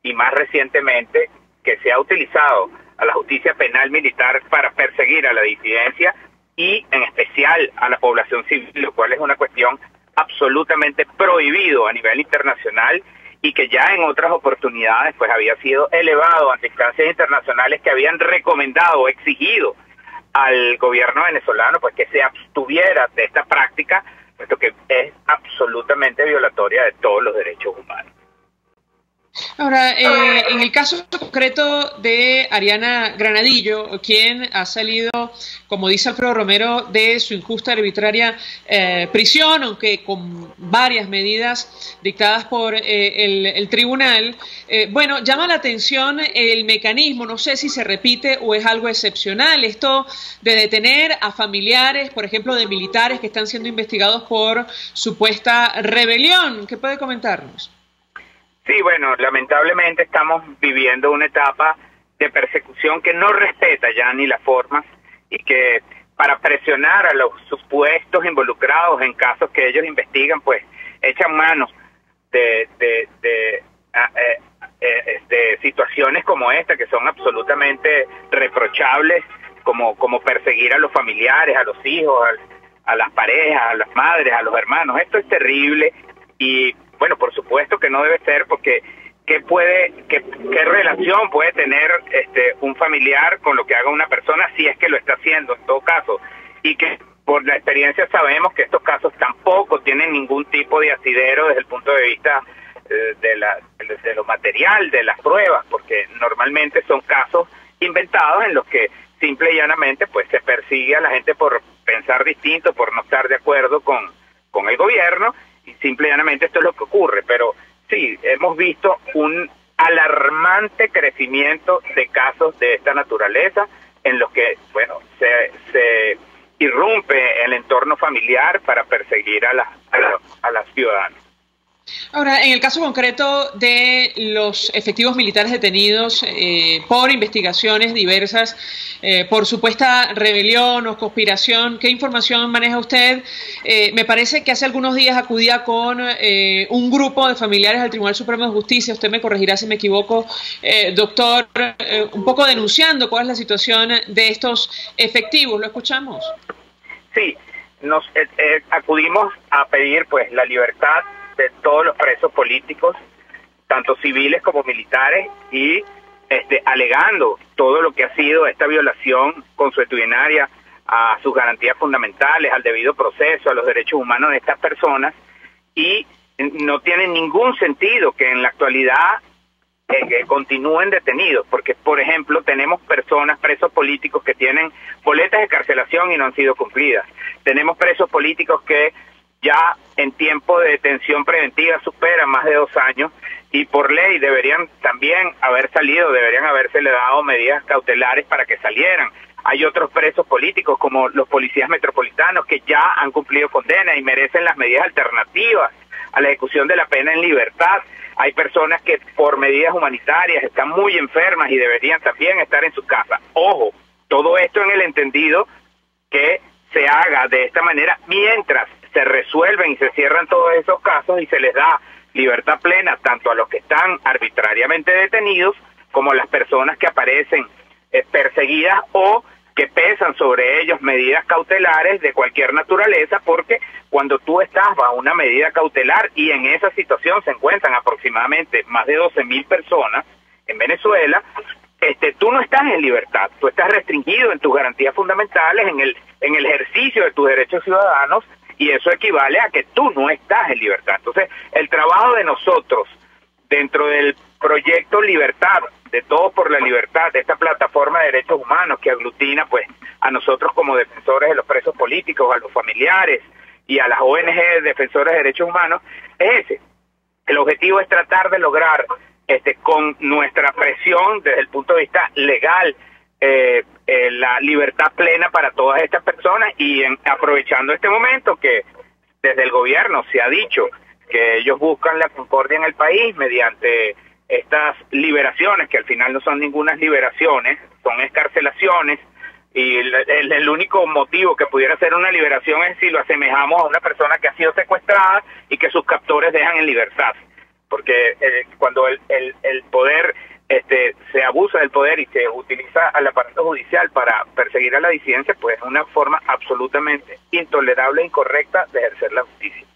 y más recientemente que se ha utilizado a la justicia penal militar para perseguir a la disidencia y en especial a la población civil, lo cual es una cuestión absolutamente prohibido a nivel internacional, y que ya en otras oportunidades pues había sido elevado ante instancias internacionales que habían recomendado o exigido al gobierno venezolano pues que se abstuviera de esta práctica, puesto que es absolutamente violatoria de todos los derechos humanos. Ahora, en el caso concreto de Ariana Granadillo, quien ha salido, como dice Alfredo Romero, de su injusta y arbitraria prisión, aunque con varias medidas dictadas por el tribunal, bueno, llama la atención el mecanismo. No sé si se repite o es algo excepcional, esto de detener a familiares, por ejemplo, de militares que están siendo investigados por supuesta rebelión. ¿Qué puede comentarnos? Sí, bueno, lamentablemente estamos viviendo una etapa de persecución que no respeta ya ni las formas, y que para presionar a los supuestos involucrados en casos que ellos investigan, pues echan mano de situaciones como esta, que son absolutamente reprochables, como perseguir a los familiares, a los hijos, a las parejas, a las madres, a los hermanos. Esto es terrible, y bueno, por supuesto que no debe ser, porque ¿qué relación puede tener un familiar con lo que haga una persona, si es que lo está haciendo en todo caso? Y que por la experiencia sabemos que estos casos tampoco tienen ningún tipo de asidero desde el punto de vista de lo material, de las pruebas, porque normalmente son casos inventados en los que simple y llanamente pues se persigue a la gente por pensar distinto, por no estar de acuerdo con el gobierno, y simple y llanamente esto es lo que ocurre. Pero sí, hemos visto un alarmante crecimiento de casos de esta naturaleza, en los que, bueno, se irrumpe el entorno familiar para perseguir a las ciudadanas. Ahora, en el caso concreto de los efectivos militares detenidos por investigaciones diversas, por supuesta rebelión o conspiración, ¿qué información maneja usted? Me parece que hace algunos días acudía con un grupo de familiares al Tribunal Supremo de Justicia, usted me corregirá si me equivoco, doctor, un poco denunciando cuál es la situación de estos efectivos. ¿Lo escuchamos? Sí, nos acudimos a pedir pues la libertad de todos los presos políticos, tanto civiles como militares, y alegando todo lo que ha sido esta violación consuetudinaria a sus garantías fundamentales, al debido proceso, a los derechos humanos de estas personas, y no tiene ningún sentido que en la actualidad que continúen detenidos, porque por ejemplo tenemos personas, presos políticos que tienen boletas de carcelación y no han sido cumplidas, tenemos presos políticos que ya en tiempo de detención preventiva superan más de 2 años y por ley deberían también haber salido, deberían habérsele dado medidas cautelares para que salieran. Hay otros presos políticos como los policías metropolitanos que ya han cumplido condena y merecen las medidas alternativas a la ejecución de la pena en libertad. Hay personas que por medidas humanitarias están muy enfermas y deberían también estar en su casa. Ojo, todo esto en el entendido que se haga de esta manera mientras se resuelven y se cierran todos esos casos y se les da libertad plena tanto a los que están arbitrariamente detenidos como a las personas que aparecen perseguidas o que pesan sobre ellos medidas cautelares de cualquier naturaleza, porque cuando tú estás bajo una medida cautelar y en esa situación se encuentran aproximadamente más de 12.000 personas en Venezuela, tú no estás en libertad, tú estás restringido en tus garantías fundamentales, en el ejercicio de tus derechos ciudadanos, y eso equivale a que tú no estás en libertad. Entonces, el trabajo de nosotros dentro del proyecto Libertad, de Todos por la Libertad, de esta plataforma de derechos humanos que aglutina pues a nosotros como defensores de los presos políticos, a los familiares y a las ONG defensoras de derechos humanos, es ese. El objetivo es tratar de lograr con nuestra presión desde el punto de vista legal, la libertad plena para todas estas personas y aprovechando este momento que desde el gobierno se ha dicho que ellos buscan la concordia en el país mediante estas liberaciones, que al final no son ninguna liberaciones, son excarcelaciones, y el único motivo que pudiera ser una liberación es si lo asemejamos a una persona que ha sido secuestrada y que sus captores dejan en libertad, porque cuando el poder se abusa del poder y se utiliza al aparato judicial para perseguir a la disidencia, pues es una forma absolutamente intolerable e incorrecta de ejercer la justicia.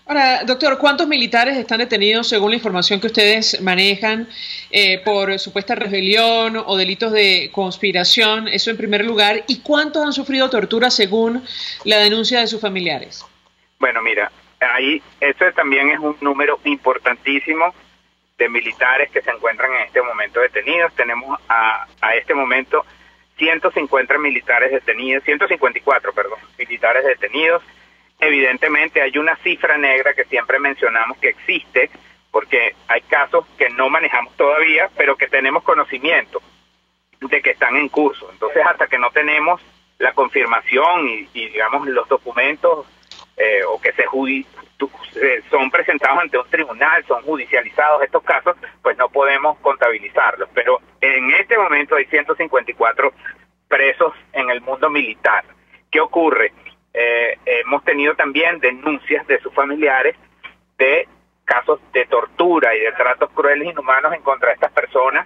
Ahora, doctor, ¿cuántos militares están detenidos según la información que ustedes manejan por supuesta rebelión o delitos de conspiración? Eso en primer lugar. ¿Y cuántos han sufrido tortura según la denuncia de sus familiares? Bueno, mira, ahí eso también es un número importantísimo de militares que se encuentran en este momento detenidos. Tenemos a este momento 150 militares detenidos, 154, perdón, militares detenidos. Evidentemente hay una cifra negra que siempre mencionamos que existe, porque hay casos que no manejamos todavía, pero que tenemos conocimiento de que están en curso. Entonces, hasta que no tenemos la confirmación y digamos, los documentos o que son presentados ante un tribunal, son judicializados estos casos, pues no podemos contabilizarlos. Pero en este momento hay 154 presos en el mundo militar. ¿Qué ocurre? Hemos tenido también denuncias de sus familiares de casos de tortura y de tratos crueles e inhumanos en contra de estas personas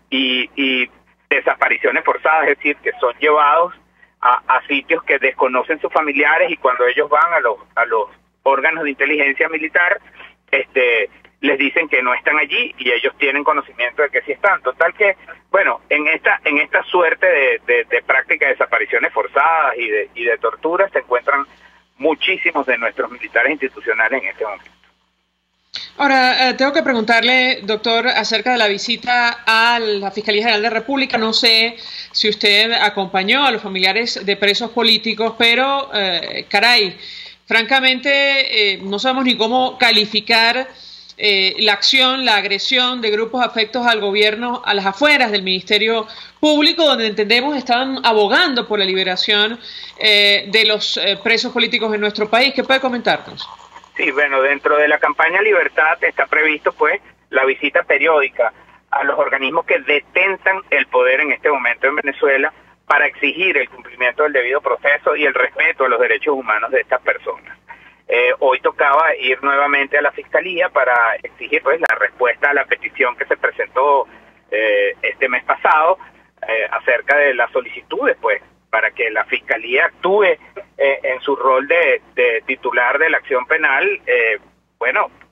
y desapariciones forzadas, es decir, que son llevados a sitios que desconocen sus familiares y cuando ellos van a los órganos de inteligencia militar, les dicen que no están allí y ellos tienen conocimiento de que sí están. Total que, bueno, en esta suerte de práctica de desapariciones forzadas y de torturas se encuentran muchísimos de nuestros militares institucionales en este momento. Ahora, tengo que preguntarle, doctor, acerca de la visita a la Fiscalía General de la República. No sé si usted acompañó a los familiares de presos políticos, pero, caray, francamente, no sabemos ni cómo calificar la acción, la agresión de grupos afectos al gobierno a las afueras del Ministerio Público, donde entendemos estaban abogando por la liberación de los presos políticos en nuestro país. ¿Qué puede comentarnos? Sí, bueno, dentro de la campaña Libertad está previsto pues la visita periódica a los organismos que detentan el poder en este momento en Venezuela para exigir el cumplimiento del debido proceso y el respeto a los derechos humanos de estas personas. Hoy tocaba ir nuevamente a la Fiscalía para exigir pues la respuesta a la petición que se presentó este mes pasado acerca de las solicitudes pues para que la Fiscalía actúe en su rol de titular de la acción penal,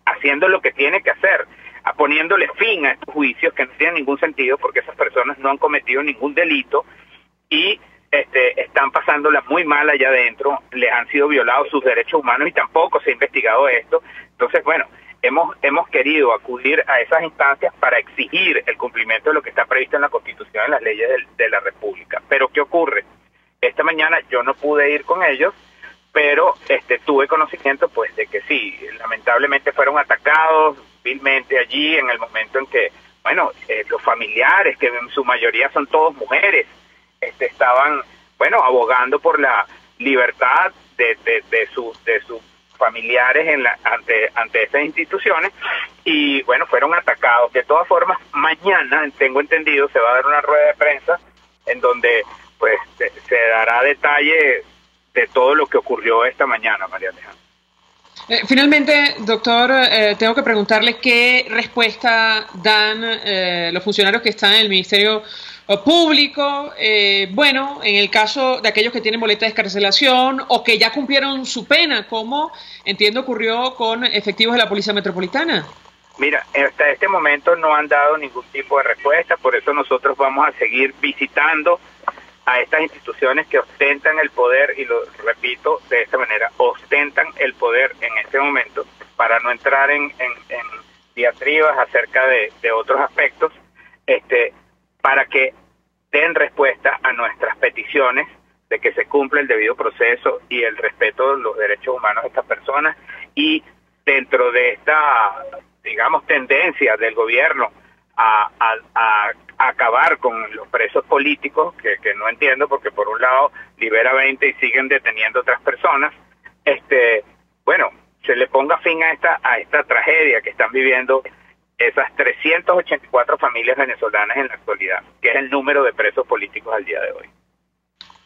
haciendo lo que tiene que hacer, poniéndole fin a estos juicios que no tienen ningún sentido porque esas personas no han cometido ningún delito y están pasándola muy mal allá adentro, les han sido violados sus derechos humanos y tampoco se ha investigado esto. Entonces, hemos querido acudir a esas instancias para exigir el cumplimiento de lo que está previsto en la Constitución y en las leyes de la República. Pero ¿qué ocurre? Esta mañana yo no pude ir con ellos, pero tuve conocimiento pues de que sí, lamentablemente fueron atacados vilmente allí en el momento en que, los familiares, que en su mayoría son todos mujeres, estaban, abogando por la libertad de sus familiares ante estas instituciones y, fueron atacados. De todas formas, mañana, tengo entendido, se va a dar una rueda de prensa en donde, pues, se dará detalle de todo lo que ocurrió esta mañana, María Alejandra. Finalmente, doctor, tengo que preguntarle qué respuesta dan los funcionarios que están en el Ministerio Público, en el caso de aquellos que tienen boleta de excarcelación o que ya cumplieron su pena, como entiendo ocurrió con efectivos de la Policía Metropolitana. Mira, hasta este momento no han dado ningún tipo de respuesta, por eso nosotros vamos a seguir visitando a estas instituciones que ostentan el poder, y lo repito de esta manera, ostentan el poder en este momento, para no entrar en diatribas acerca de otros aspectos, para que den respuesta a nuestras peticiones de que se cumpla el debido proceso y el respeto de los derechos humanos de estas personas. Y dentro de esta, tendencia del gobierno a acabar con los presos políticos, que no entiendo, porque por un lado libera 20 y siguen deteniendo otras personas, se le ponga fin a esta tragedia que están viviendo esas 384 familias venezolanas en la actualidad, que es el número de presos políticos al día de hoy.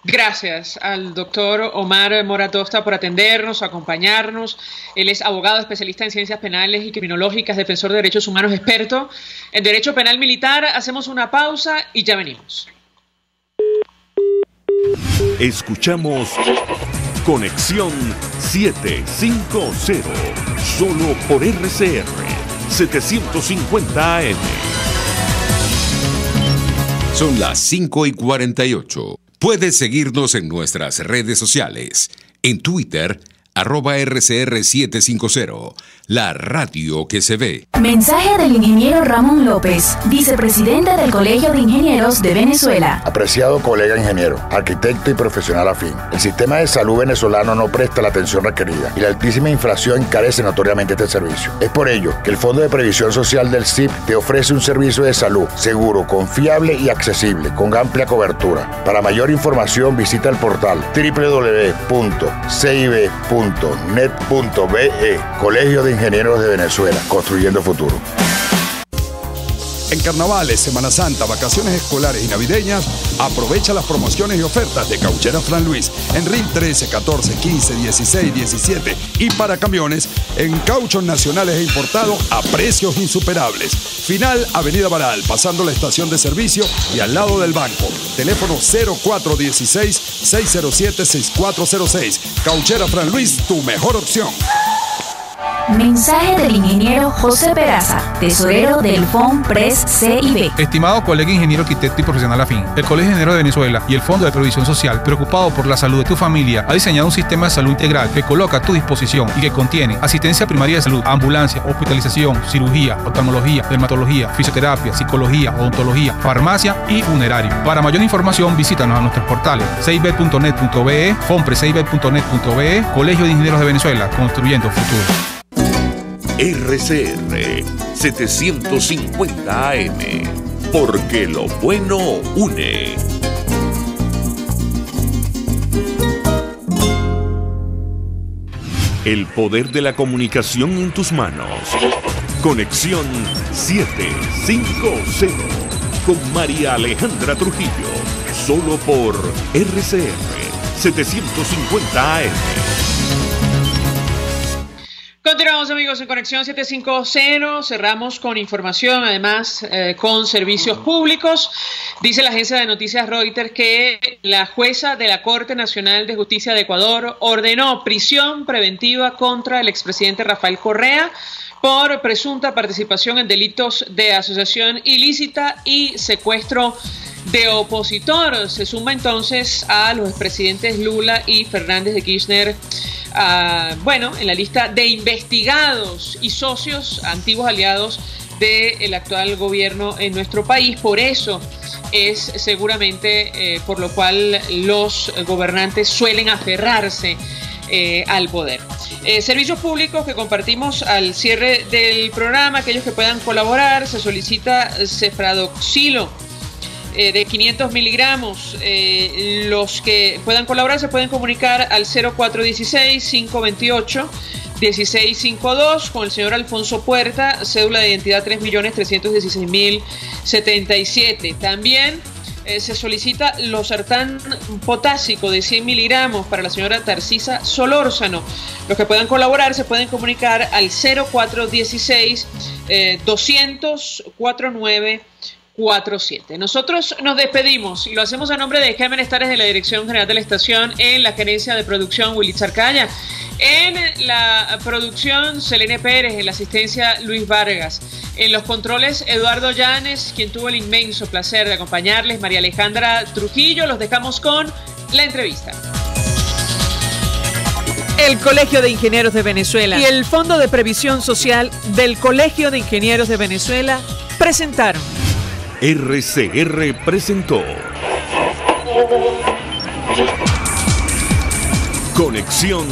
Gracias al doctor Omar Mora Tosta por atendernos, acompañarnos. Él es abogado, especialista en ciencias penales y criminológicas, defensor de derechos humanos, experto en derecho penal militar. Hacemos una pausa y ya venimos. Escuchamos Conexión 750, solo por RCR 750 AM. Son las 5:48. Puedes seguirnos en nuestras redes sociales. En Twitter, @RCR750, la radio que se ve. Mensaje del ingeniero Ramón López, vicepresidente del Colegio de Ingenieros de Venezuela. Apreciado colega ingeniero, arquitecto y profesional afín, el sistema de salud venezolano no presta la atención requerida y la altísima inflación encarece notoriamente este servicio. Es por ello que el Fondo de Previsión Social del CIP te ofrece un servicio de salud seguro, confiable y accesible, con amplia cobertura. Para mayor información visita el portal www.cib.net.be. Colegio de Ingenieros de Venezuela, construyendo futuro. En carnavales, Semana Santa, vacaciones escolares y navideñas, aprovecha las promociones y ofertas de Cauchera Fran Luis en RIL 13, 14, 15, 16, 17 y para camiones en cauchos nacionales e importados a precios insuperables. Final Avenida Baral, pasando la estación de servicio y al lado del banco. Teléfono 0416-607-6406. Cauchera Fran Luis, tu mejor opción. Mensaje del ingeniero José Peraza, tesorero del FONPRES CIB. Estimado colega ingeniero, arquitecto y profesional afín, el Colegio de Ingenieros de Venezuela y el Fondo de Previsión Social, preocupado por la salud de tu familia, ha diseñado un sistema de salud integral que coloca a tu disposición y que contiene asistencia primaria de salud, ambulancia, hospitalización, cirugía, oftalmología, dermatología, fisioterapia, psicología, odontología, farmacia y funerario. Para mayor información, visítanos a nuestros portales cib.net.be, fonprescib.net.be, Colegio de Ingenieros de Venezuela, construyendo futuro. RCR 750 AM, porque lo bueno une. El poder de la comunicación en tus manos. Conexión 750 con María Alejandra Trujillo. Solo por RCR 750 AM. Continuamos, amigos, en Conexión 750. Cerramos con información, además con servicios públicos. Dice la agencia de noticias Reuters que la jueza de la Corte Nacional de Justicia de Ecuador ordenó prisión preventiva contra el expresidente Rafael Correa por presunta participación en delitos de asociación ilícita y secuestro de opositor. Se suma entonces a los expresidentes Lula y Fernández de Kirchner, en la lista de investigados y socios, antiguos aliados del actual gobierno en nuestro país. Por eso es seguramente por lo cual los gobernantes suelen aferrarse al poder. Servicios públicos que compartimos al cierre del programa. Aquellos que puedan colaborar, se solicita cefradoxilo de 500 miligramos. Los que puedan colaborar se pueden comunicar al 0416-528-1652 con el señor Alfonso Puerta, cédula de identidad 3.316.077. También se solicita losartán potásico de 100 miligramos para la señora Tarcisa Solórzano. Los que puedan colaborar se pueden comunicar al 0416-200-4947. Nosotros nos despedimos y lo hacemos a nombre de Jaime Estares de la Dirección General de la Estación, en la gerencia de producción Willy Charcaya, en la producción Selene Pérez, en la asistencia Luis Vargas, en los controles Eduardo Llanes, quien tuvo el inmenso placer de acompañarles, María Alejandra Trujillo. Los dejamos con la entrevista. El Colegio de Ingenieros de Venezuela y el Fondo de Previsión Social del Colegio de Ingenieros de Venezuela presentaron. RCR presentó Conexión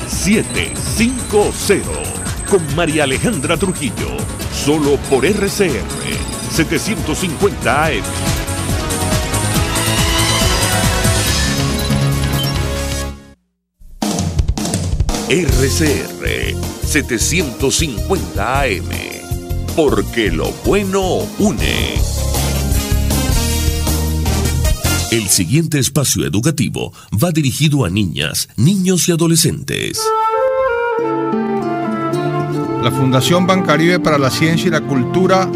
750 con María Alejandra Trujillo, solo por RCR 750 AM. RCR 750 AM, porque lo bueno une. El siguiente espacio educativo va dirigido a niñas, niños y adolescentes. La Fundación Bancaribe para la Ciencia y la Cultura